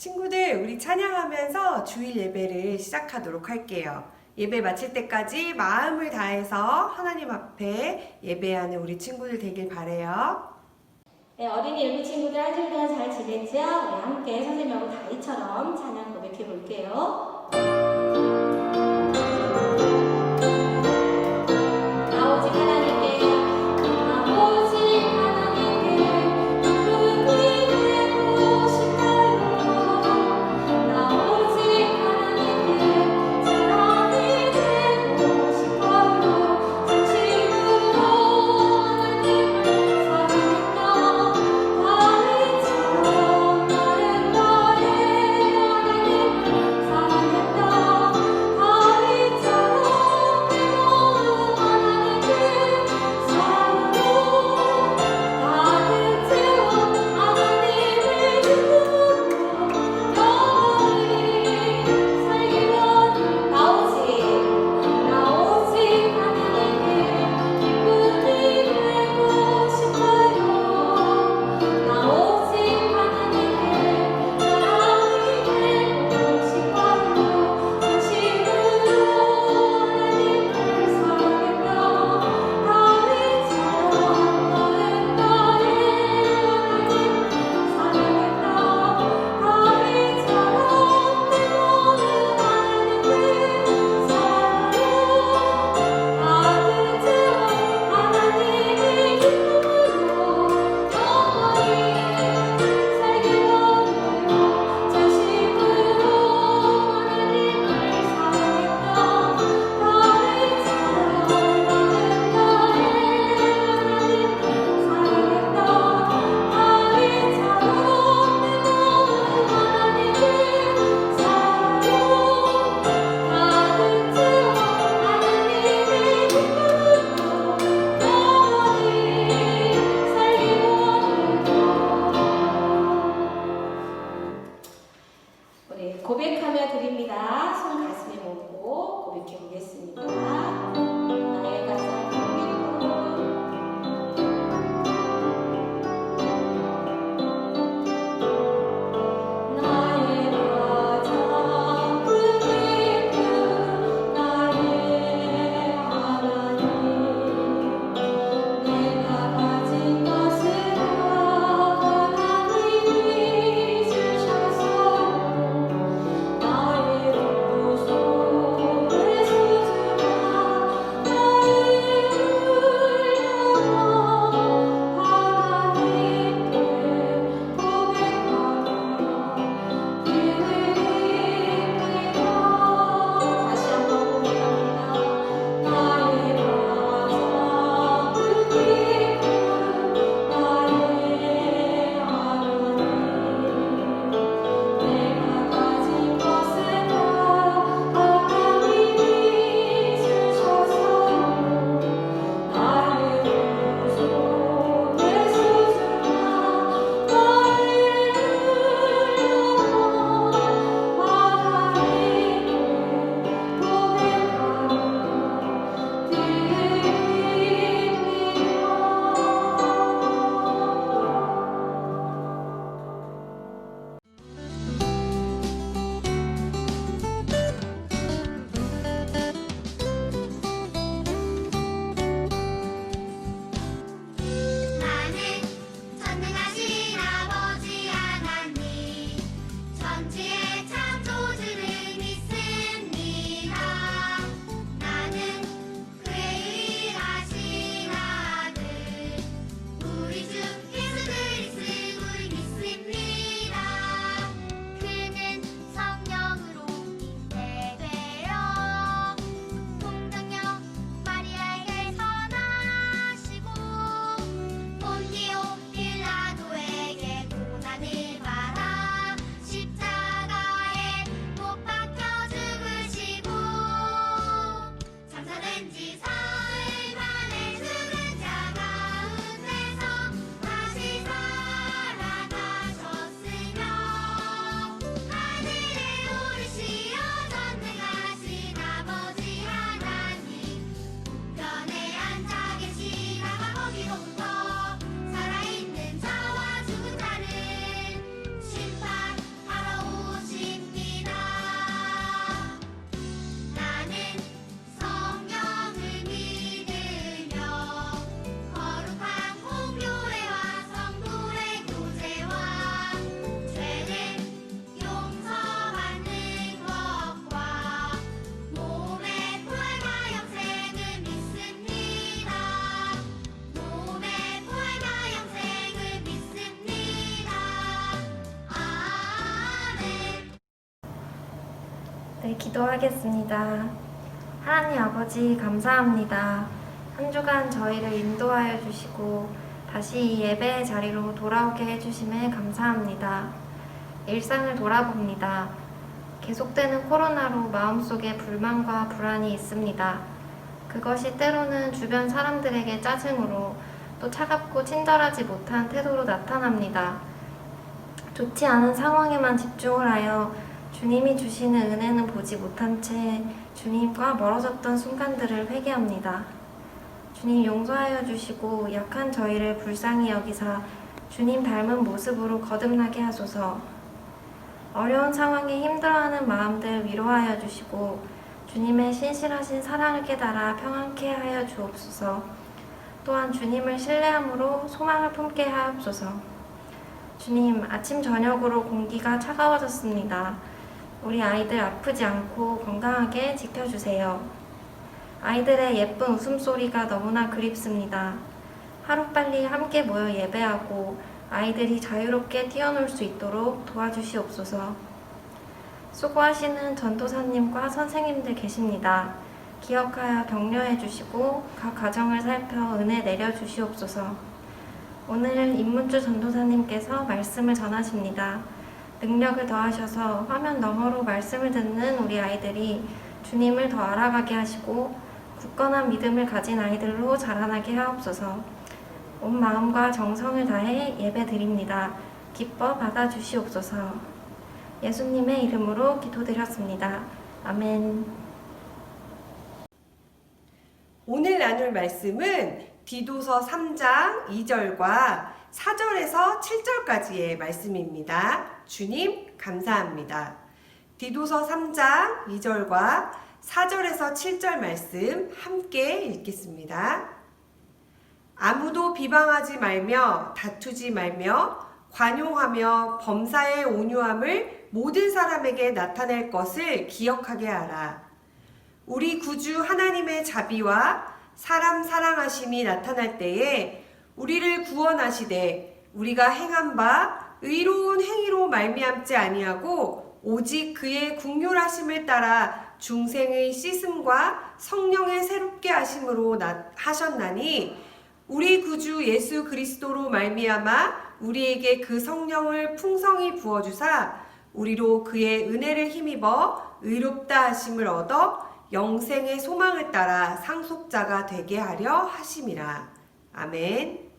친구들, 우리 찬양하면서 주일 예배를 시작하도록 할게요. 예배 마칠 때까지 마음을 다해서 하나님 앞에 예배하는 우리 친구들 되길 바래요. 네, 어린이 일부 친구들 한 주일 동안 잘 지냈죠? 네, 함께 선생님하고 다이처럼 찬양 고백해 볼게요. 아오직 하나님께 아오직 하나님께 기쁨이 되고 싶어요. 아오직 하나님께 사랑이 되고 싶어요. 진심으로 하나님을 사랑했다. 다윗처럼 나는 나의 하나님을 사랑했다. 다윗처럼 내 모든 하나님을 사랑으로 가득 채워 하나님의 기쁨으로 영원히 살기 원. 나오직 하나님께 기쁨이 되고 싶어요. 나오직 하나님께 사랑이 되고 싶어요. 진심으로 하나님을 사랑했다. 다윗처럼 나는 나의 하나님을 사랑했다. 다윗처럼 내 모든 하나님을 사랑으로 가득 채워 하나님의 기쁨으로 영원히 살기 원해요. 진심으로 하나님을 사랑했다. 다윗처럼 나는 나의 하나님을 사랑했다. 다윗처럼 내 모든 하나님을 사랑으로 가득 채워 하나님의 기쁨으로 영원히 살기 원해요. 우리 고백하며 드립니다. 손 가슴에 얹고 고백해 보겠습니다. 나의 가장 큰 나의 가장 큰 기쁨 나의 하나님 내가 가진 것을 다 하나님이 주셔서 나의 소원을 소중한 나의 울려 하나님께 고백하며 드립니다. 다시 한번 고백합니다. 나의 가장 큰 기쁨 나의 하나님 내가 가진 것은 다 하나님이 주셔서 나의 소원을 소중한 나의 울려 하나님께 고백하며 나는 전능하신 아버지 하나님 천지의 창조주를 믿습니다. 나는 그의 유일하신 아들 우리 주 예수 그리스도를 믿습니다. 그는 성령으로 잉태되어 동정녀 마리아에게 선하시고 본디오 빌라도에게 고난을 받아 십자가에 못 박혀 죽으시고 장사된 지 사흘 만에 죽은 자 가운데서 다시 살아나셨으며 하늘에 오르시어 전능하신 아버지 하나님 우편에 앉아 계시다가 거기로부터 살아있는 자와 죽은 자를 심판하러 네, 기도하겠습니다. 하나님 아버지 감사합니다. 한 주간 저희를 인도하여 주시고 다시 이 예배의 자리로 돌아오게 해주심에 감사합니다. 일상을 돌아봅니다. 계속되는 코로나로 마음속에 불만과 불안이 있습니다. 그것이 때로는 주변 사람들에게 짜증으로 또 차갑고 친절하지 못한 태도로 나타납니다. 좋지 않은 상황에만 집중을 하여 주님이 주시는 은혜는 보지 못한 채 주님과 멀어졌던 순간들을 회개합니다. 주님 용서하여 주시고 약한 저희를 불쌍히 여기사 주님 닮은 모습으로 거듭나게 하소서. 어려운 상황에 힘들어하는 마음들 위로하여 주시고 주님의 신실하신 사랑을 깨달아 평안케 하여 주옵소서. 또한 주님을 신뢰함으로 소망을 품게 하옵소서. 주님, 아침 저녁으로 공기가 차가워졌습니다. 우리 아이들 아프지 않고 건강하게 지켜주세요. 아이들의 예쁜 웃음소리가 너무나 그립습니다. 하루빨리 함께 모여 예배하고 아이들이 자유롭게 뛰어놀 수 있도록 도와주시옵소서. 수고하시는 전도사님과 선생님들 계십니다. 기억하여 격려해 주시고 각 가정을 살펴 은혜 내려 주시옵소서. 오늘 임문주 전도사님께서 말씀을 전하십니다. 능력을 더하셔서 화면 너머로 말씀을 듣는 우리 아이들이 주님을 더 알아가게 하시고 굳건한 믿음을 가진 아이들로 자라나게 하옵소서. 온 마음과 정성을 다해 예배 드립니다. 기뻐 받아주시옵소서. 예수님의 이름으로 기도드렸습니다. 아멘. 오늘 나눌 말씀은 디도서 3장 2절과 4절에서 7절까지의 말씀입니다. 주님 감사합니다. 디도서 3장 2절과 4절에서 7절 말씀 함께 읽겠습니다. 아무도 비방하지 말며 다투지 말며 관용하며 범사의 온유함을 모든 사람에게 나타낼 것을 기억하게 하라. 우리 구주 하나님의 자비와 사람 사랑하심이 나타날 때에 우리를 구원하시되 우리가 행한 바 의로운 행위로 말미암지 아니하고 오직 그의 긍휼하심을 따라 중생의 씻음과 성령의 새롭게 하심으로 하셨나니 우리 구주 예수 그리스도로 말미암아 우리에게 그 성령을 풍성히 부어주사 우리로 그의 은혜를 힘입어 의롭다 하심을 얻어 영생의 소망을 따라 상속자가 되게 하려 하심이라. 아멘.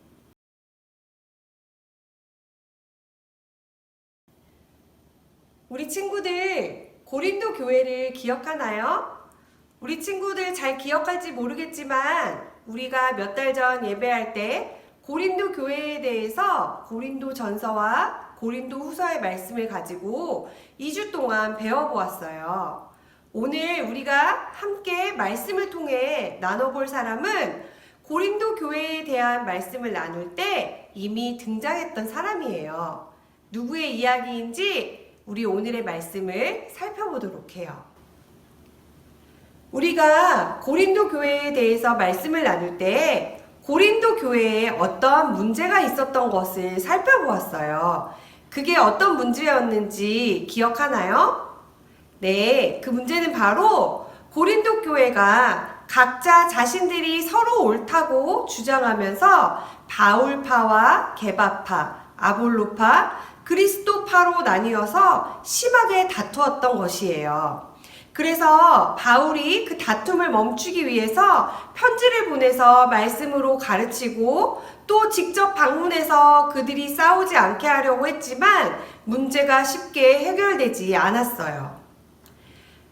우리 친구들 고린도 교회를 기억하나요? 우리 친구들 잘 기억할지 모르겠지만 우리가 몇 달 전 예배할 때 고린도 교회에 대해서 고린도 전서와 고린도 후서의 말씀을 가지고 2주 동안 배워보았어요. 오늘 우리가 함께 말씀을 통해 나눠볼 사람은 고린도 교회에 대한 말씀을 나눌 때 이미 등장했던 사람이에요. 누구의 이야기인지 우리 오늘의 말씀을 살펴보도록 해요. 우리가 고린도 교회에 대해서 말씀을 나눌 때 고린도 교회에 어떤 문제가 있었던 것을 살펴보았어요. 그게 어떤 문제였는지 기억하나요? 네, 그 문제는 바로 고린도 교회가 각자 자신들이 서로 옳다고 주장하면서 바울파와 게바파, 아볼로파, 그리스도파로 나뉘어서 심하게 다투었던 것이에요. 그래서 바울이 그 다툼을 멈추기 위해서 편지를 보내서 말씀으로 가르치고 또 직접 방문해서 그들이 싸우지 않게 하려고 했지만 문제가 쉽게 해결되지 않았어요.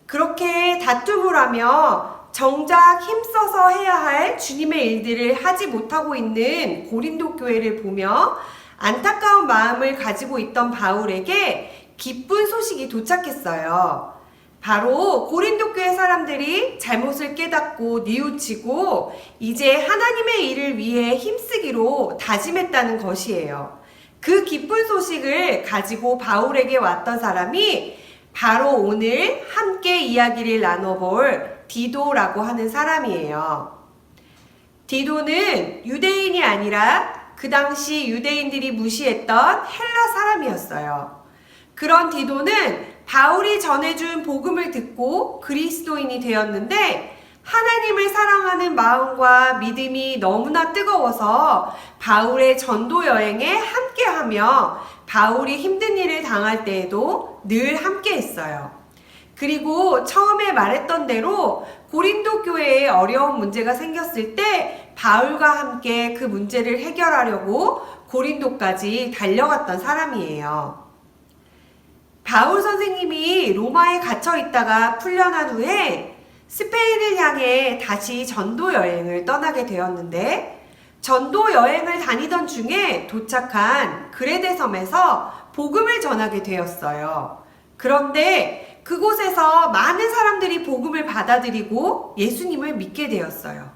그렇게 다툼을 하며 정작 힘써서 해야 할 주님의 일들을 하지 못하고 있는 고린도 교회를 보며 안타까운 마음을 가지고 있던 바울에게 기쁜 소식이 도착했어요. 바로 고린도 교회 사람들이 잘못을 깨닫고 뉘우치고 이제 하나님의 일을 위해 힘쓰기로 다짐했다는 것이에요. 그 기쁜 소식을 가지고 바울에게 왔던 사람이 바로 오늘 함께 이야기를 나눠볼 디도라고 하는 사람이에요. 디도는 유대인이 아니라 그 당시 유대인들이 무시했던 헬라 사람이었어요. 그런 디도는 바울이 전해준 복음을 듣고 그리스도인이 되었는데 하나님을 사랑하는 마음과 믿음이 너무나 뜨거워서 바울의 전도 여행에 함께하며 바울이 힘든 일을 당할 때에도 늘 함께했어요. 그리고 처음에 말했던 대로 고린도 교회에 어려운 문제가 생겼을 때 바울과 함께 그 문제를 해결하려고 고린도까지 달려갔던 사람이에요. 바울 선생님이 로마에 갇혀 있다가 풀려난 후에 스페인을 향해 다시 전도 여행을 떠나게 되었는데 전도 여행을 다니던 중에 도착한 그레데 섬에서 복음을 전하게 되었어요. 그런데 그곳에서 많은 사람들이 복음을 받아들이고 예수님을 믿게 되었어요.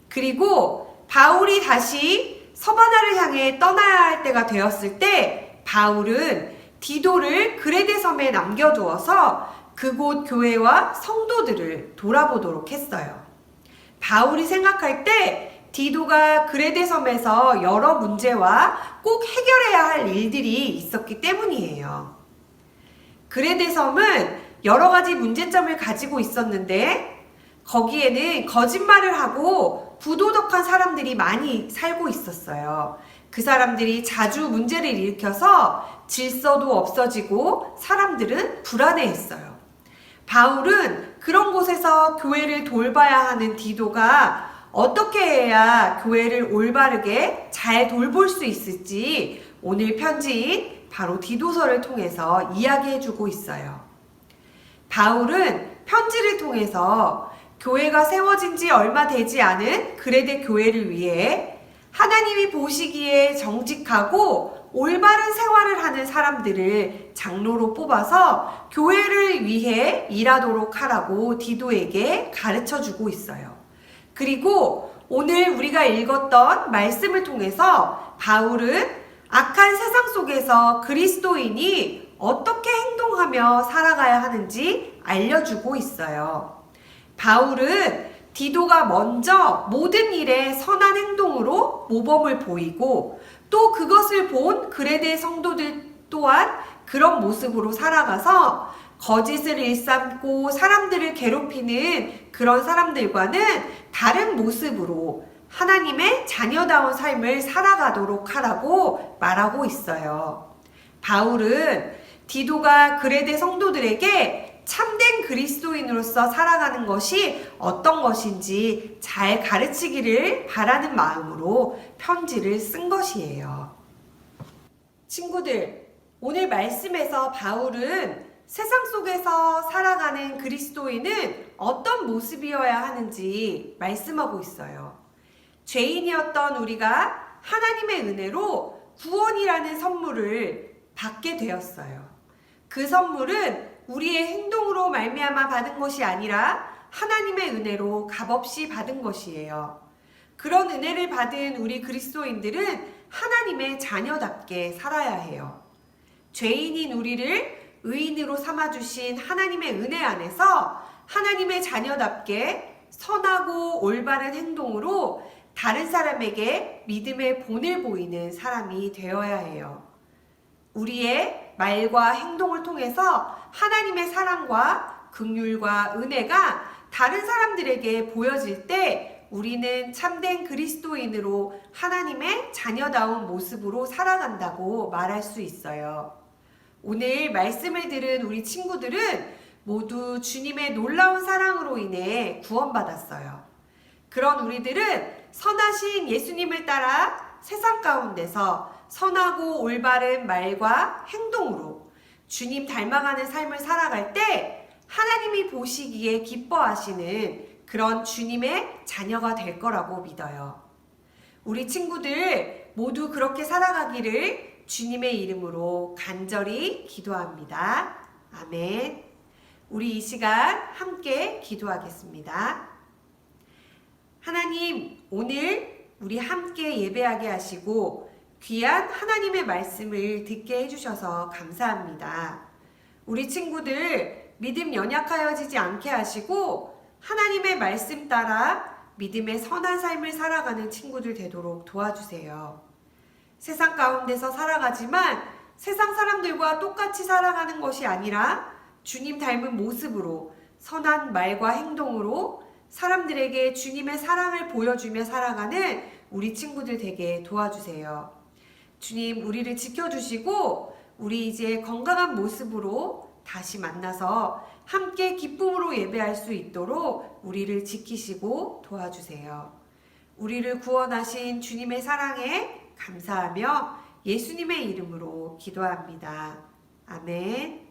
그리고 바울이 다시 서바나를 향해 떠나야 할 때가 되었을 때 바울은 디도를 그레데 섬에 남겨두어서 그곳 교회와 성도들을 돌아보도록 했어요. 바울이 생각할 때 디도가 그레데 섬에서 여러 문제와 꼭 해결해야 할 일들이 있었기 때문이에요. 그레데 섬은 여러 가지 문제점을 가지고 있었는데 거기에는 거짓말을 하고 부도덕한 사람들이 많이 살고 있었어요. 그 사람들이 자주 문제를 일으켜서 질서도 없어지고 사람들은 불안해했어요. 바울은 그런 곳에서 교회를 돌봐야 하는 디도가 어떻게 해야 교회를 올바르게 잘 돌볼 수 있을지 오늘 편지인 바로 디도서를 통해서 이야기해주고 있어요. 바울은 편지를 통해서 교회가 세워진 지 얼마 되지 않은 그레데 교회를 위해 하나님이 보시기에 정직하고 올바른 생활을 하는 사람들을 장로로 뽑아서 교회를 위해 일하도록 하라고 디도에게 가르쳐주고 있어요. 그리고 오늘 우리가 읽었던 말씀을 통해서 바울은 악한 세상 속에서 그리스도인이 어떻게 행동하며 살아가야 하는지 알려주고 있어요. 바울은 디도가 먼저 모든 일에 선한 행동으로 모범을 보이고 또 그것을 본 그레데 성도들 또한 그런 모습으로 살아가서 거짓을 일삼고 사람들을 괴롭히는 그런 사람들과는 다른 모습으로 하나님의 자녀다운 삶을 살아가도록 하라고 말하고 있어요. 바울은 디도가 그레데 성도들에게 참된 그리스도인으로서 살아가는 것이 어떤 것인지 잘 가르치기를 바라는 마음으로 편지를 쓴 것이에요. 친구들, 오늘 말씀에서 바울은 세상 속에서 살아가는 그리스도인은 어떤 모습이어야 하는지 말씀하고 있어요. 죄인이었던 우리가 하나님의 은혜로 구원이라는 선물을 받게 되었어요. 그 선물은 우리의 행동으로 말미암아 받은 것이 아니라 하나님의 은혜로 값없이 받은 것이에요. 그런 은혜를 받은 우리 그리스도인들은 하나님의 자녀답게 살아야 해요. 죄인인 우리를 의인으로 삼아주신 하나님의 은혜 안에서 하나님의 자녀답게 선하고 올바른 행동으로 다른 사람에게 믿음의 본을 보이는 사람이 되어야 해요. 우리의 말과 행동을 통해서 하나님의 사랑과 긍휼과 은혜가 다른 사람들에게 보여질 때 우리는 참된 그리스도인으로 하나님의 자녀다운 모습으로 살아간다고 말할 수 있어요. 오늘 말씀을 들은 우리 친구들은 모두 주님의 놀라운 사랑으로 인해 구원받았어요. 그런 우리들은 선하신 예수님을 따라 세상 가운데서 선하고 올바른 말과 행동으로 주님 닮아가는 삶을 살아갈 때 하나님이 보시기에 기뻐하시는 그런 주님의 자녀가 될 거라고 믿어요. 우리 친구들 모두 그렇게 살아가기를 주님의 이름으로 간절히 기도합니다. 아멘. 우리 이 시간 함께 기도하겠습니다. 하나님, 오늘 우리 함께 예배하게 하시고 귀한 하나님의 말씀을 듣게 해주셔서 감사합니다. 우리 친구들 믿음 연약하여지지 않게 하시고 하나님의 말씀 따라 믿음의 선한 삶을 살아가는 친구들 되도록 도와주세요. 세상 가운데서 살아가지만 세상 사람들과 똑같이 살아가는 것이 아니라 주님 닮은 모습으로 선한 말과 행동으로 사람들에게 주님의 사랑을 보여주며 살아가는 우리 친구들 되게 도와주세요. 주님, 우리를 지켜주시고 우리 이제 건강한 모습으로 다시 만나서 함께 기쁨으로 예배할 수 있도록 우리를 지키시고 도와주세요. 우리를 구원하신 주님의 사랑에 감사하며 예수님의 이름으로 기도합니다. 아멘.